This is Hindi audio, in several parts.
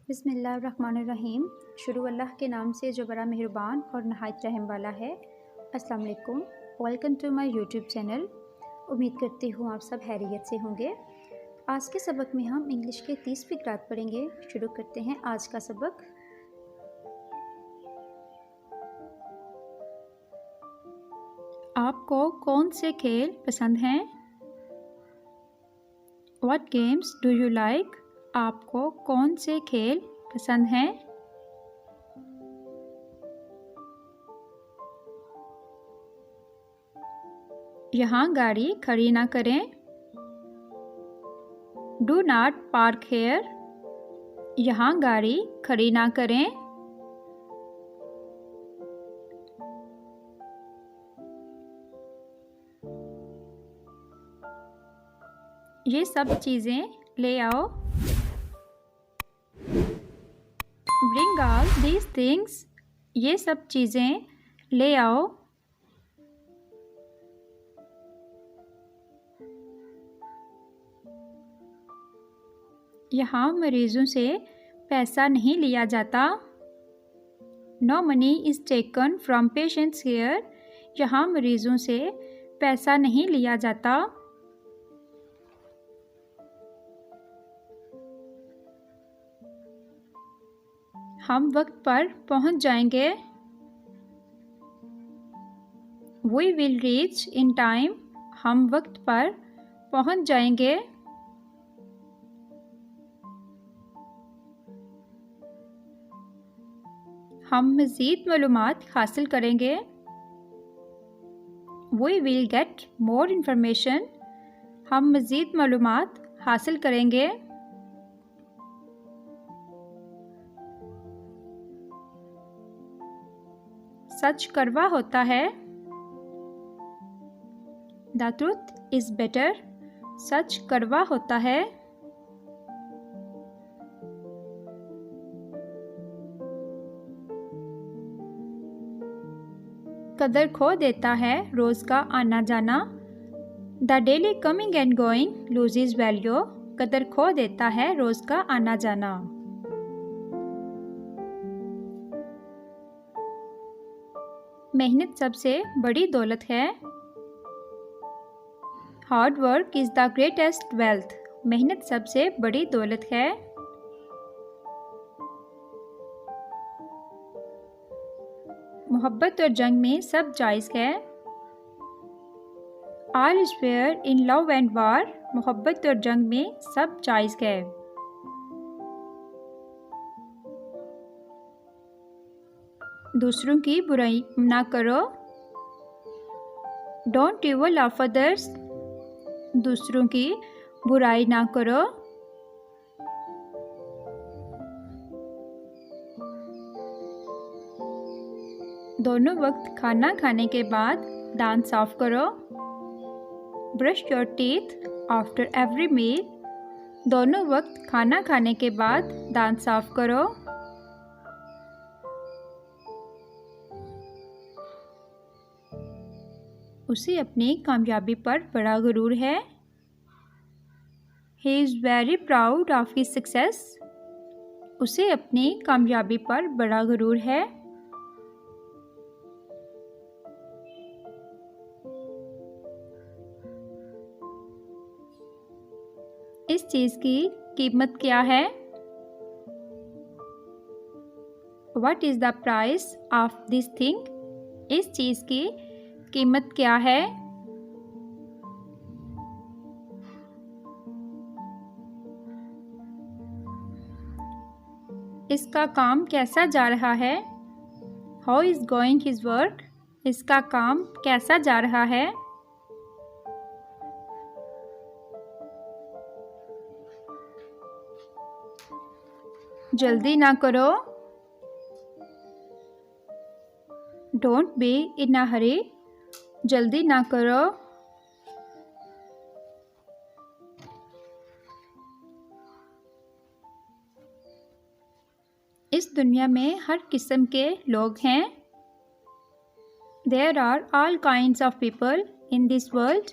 बिस्मिल्लाहिर्रहमानिर्रहीम। शुरू अल्लाह के नाम से जो बड़ा मेहरबान और नहायत रहम वाला है। अस्सलाम वालेकुम, welcome to my YouTube channel. उम्मीद करती हूँ आप सब खैरियत से होंगे। आज के सबक में हम इंग्लिश के 30 फ़िक्रात पढ़ेंगे। शुरू करते हैं आज का सबक। आपको कौन से खेल पसंद हैं? What games do you like? आपको कौन से खेल पसंद हैं? यहाँ गाड़ी खड़ी ना करें। Do not park here. यहाँ गाड़ी खड़ी ना करें। ये सब चीज़ें ले आओ। Bring all these things. ये सब चीज़ें ले आओ। यहाँ मरीजों से पैसा नहीं लिया जाता। No money is taken from patients here. यहाँ मरीजों से पैसा नहीं लिया जाता। हम वक्त पर पहुंच जाएंगे। We will reach in time. हम वक्त पर पहुंच जाएंगे। हम मज़ीद मालूमात हासिल करेंगे। We will get more information. हम मज़ीद मालूमात हासिल करेंगे। सच कड़वा होता है। The truth is bitter. सच कड़वा होता है। कदर खो देता है रोज़ का आना जाना। The daily coming and going loses value. कदर खो देता है रोज़ का आना जाना। मेहनत सबसे बड़ी दौलत है। Hard work is the greatest wealth. मेहनत सबसे बड़ी दौलत है। मोहब्बत और जंग में सब जायज़ है। All is fair in love and वार। मोहब्बत और जंग में सब जायज़ है। दूसरों की बुराई ना करो। Don't evil love others. दूसरों की बुराई ना करो। दोनों वक्त खाना खाने के बाद दांत साफ करो। Brush your teeth after every meal. दोनों वक्त खाना खाने के बाद दांत साफ करो। उसे अपनी कामयाबी पर बड़ा गुरूर है। He is very proud of his success. उसे अपनी कामयाबी पर बड़ा गुरूर है। इस चीज़ की कीमत क्या है? What is the price of this thing? इस चीज़ की कीमत क्या है? इसका काम कैसा जा रहा है? How is going his work? इसका काम कैसा जा रहा है? जल्दी ना करो। Don't be in a hurry. जल्दी ना करो। इस दुनिया में हर किस्म के लोग हैं। There are all kinds of people in this world.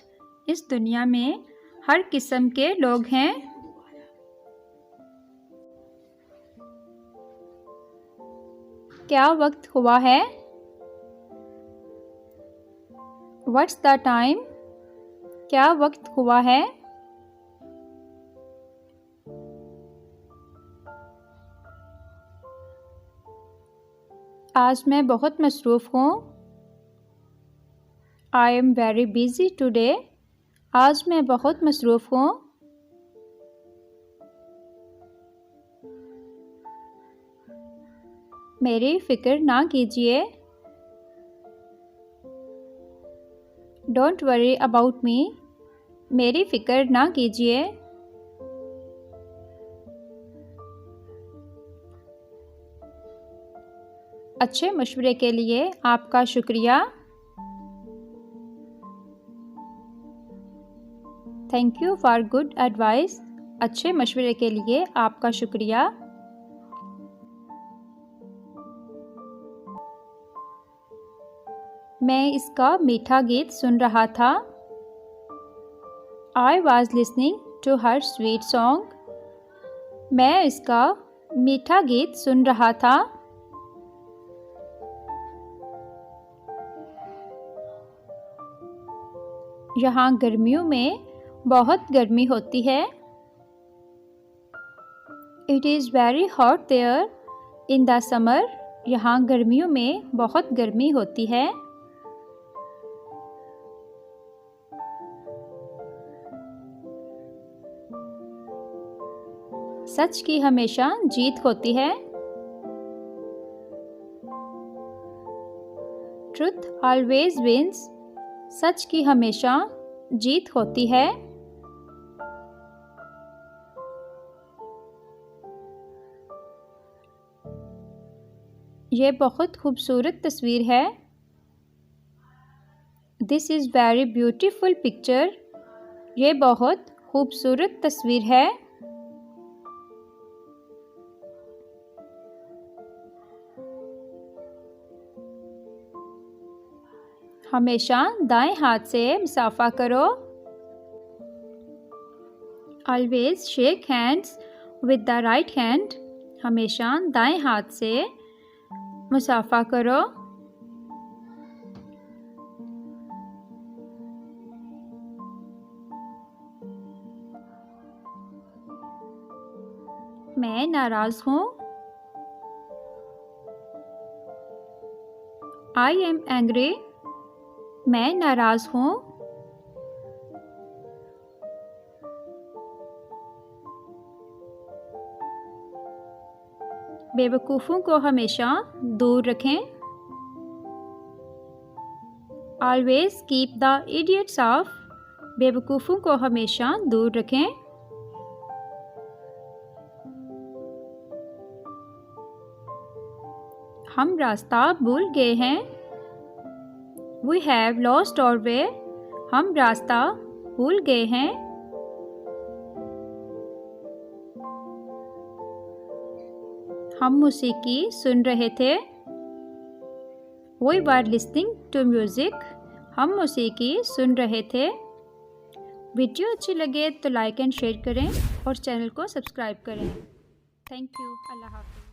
इस दुनिया में हर किस्म के लोग हैं। क्या वक्त हुआ है? What's the time? क्या वक्त हुआ है? आज मैं बहुत मसरूफ़ हूँ। I am very busy today. आज मैं बहुत मसरूफ़ हूँ। मेरी फ़िक्र ना कीजिए। Don't worry about me. मेरी फ़िक्र ना कीजिए। अच्छे मशवरे के लिए आपका शुक्रिया। Thank you for good advice. अच्छे मशवरे के लिए आपका शुक्रिया। मैं इसका मीठा गीत सुन रहा था। I was listening to her sweet song. मैं इसका मीठा गीत सुन रहा था। यहाँ गर्मियों में बहुत गर्मी होती है। It is very hot there in the summer. यहाँ गर्मियों में बहुत गर्मी होती है। सच की हमेशा जीत होती है। Truth always wins. सच की हमेशा जीत होती है। ये बहुत खूबसूरत तस्वीर है। This is very beautiful picture. ये बहुत खूबसूरत तस्वीर है। हमेशा दाएं हाथ से मुसाफा करो। Always shake hands with the right hand. हमेशा दाएं हाथ से मुसाफा करो। मैं नाराज़ हूँ। I am angry. मैं नाराज़ हूँ। बेवकूफ़ों को हमेशा दूर रखें। Always keep the idiots off. बेवकूफ़ों को हमेशा दूर रखें। हम रास्ता भूल गए हैं। We have lost our way. हम रास्ता भूल गए हैं। हम मौसीकी सुन रहे थे। We were listening to music. हम मौसीकी सुन रहे थे। वीडियो अच्छी लगे तो लाइक एंड शेयर करें और चैनल को सब्सक्राइब करें। Thank you. अल्लाह हाफ़िज़।